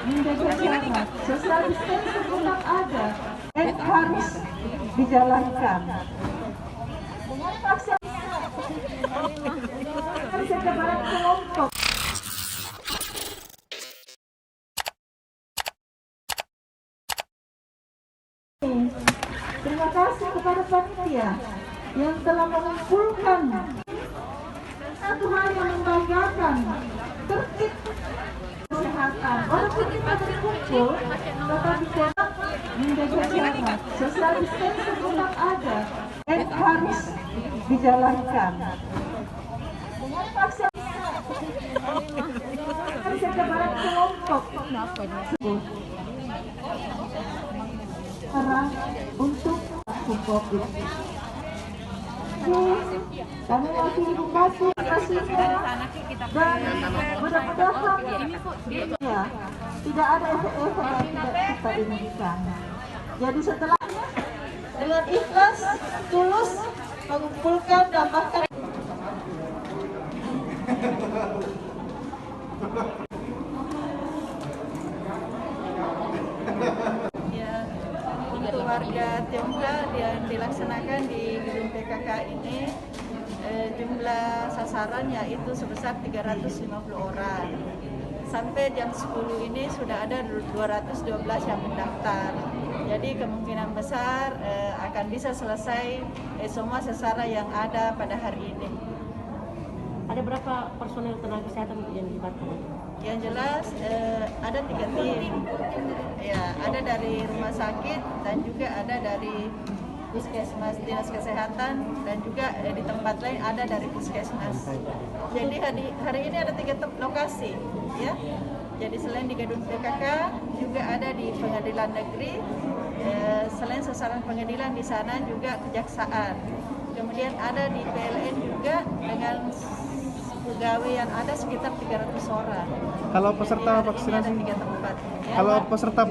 menjaga jarak, social distancing tetap ada dan harus dijalankan. Dengan vaksinasi sebaran kelompok. Terima kasih kepada panitia yang telah mengumpulkan satu hal yang membanggakan, tertib kesehatan. Walaupun kita berkumpul, tetapi tetap menjaga jarak, social distancing tetap ada dan harus dijalankan. Dengan vaksinasi sebaran kelompok untuk COVID. Kami masih kasih dan mudah-mudahan ya, tidak ada efek-efek yang tidak kita inginkan. Jadi setelah dengan ikhlas, tulus mengumpulkan dan bahkan warga Tionghoa yang dilaksanakan di gedung PKK ini jumlah sasaran yaitu sebesar 350 orang. Sampai jam 10 ini sudah ada 212 yang mendaftar. Jadi kemungkinan besar akan bisa selesai semua sasaran yang ada pada hari ini. Ada berapa personel tenaga kesehatan yang dilibatkan? Yang jelas ada 3 tim, ya, ada dari rumah sakit dan juga ada dari puskesmas, dinas kesehatan, dan juga di tempat lain ada dari puskesmas. Jadi hari ini ada 3 lokasi, ya. Jadi selain di gedung PKK juga ada di pengadilan negeri, selain sasaran pengadilan di sana juga kejaksaan. Kemudian ada di PLN juga dengan pegawai yang ada sekitar 300 orang. Kalau peserta vaksinasi, kalau peserta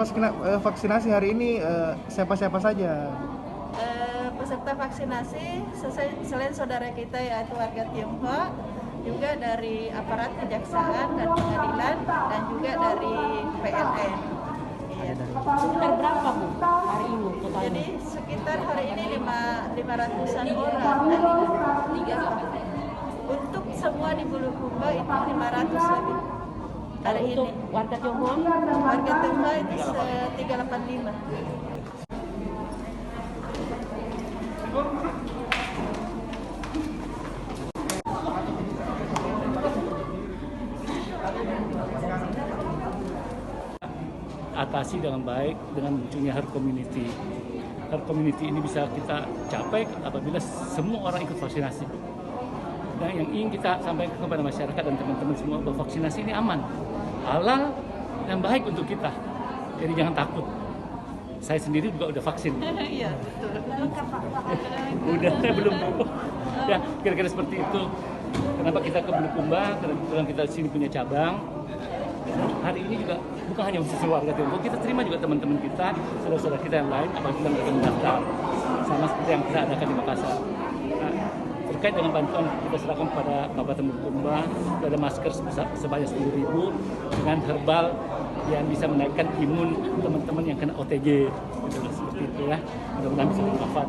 vaksinasi hari ini siapa-siapa saja? Peserta vaksinasi selain saudara kita yaitu warga Tionghoa, juga dari aparat kejaksaan dan pengadilan dan juga dari PLN. Iya. Sekitar berapa Bu hari ini totalnya? Jadi sekitar hari ini 500-an orang. Untuk semua di Bulukumba itu 500 lebih. Hari ini. Untuk warga Tionghoa? Warga Tionghoa itu 385. Atasi dengan baik dengan munculnya herd community. Herd community ini bisa kita capai apabila semua orang ikut vaksinasi. Dan yang ingin kita sampaikan kepada masyarakat dan teman-teman semua bahwa vaksinasi ini aman, halal, dan baik untuk kita. Jadi jangan takut. Saya sendiri juga udah vaksin. Iya, betul. Udah, saya belum. Ya, kira-kira seperti itu. Kenapa kita ke Bulukumba? Karena kita di sini punya cabang. Hari ini juga bukan hanya khusus warga Tionghoa, kita terima juga teman-teman kita, saudara-saudara kita yang lain, apabila mereka mendaftar, sama seperti yang kita adakan di Makassar. Nah, terkait dengan bantuan kita serahkan kepada Kabupaten Bulukumba, ada masker sebanyak 10.000 dengan herbal yang bisa menaikkan imun teman-teman yang kena OTG, gitu, seperti itu ya. Mudah-mudahan bisa bermanfaat.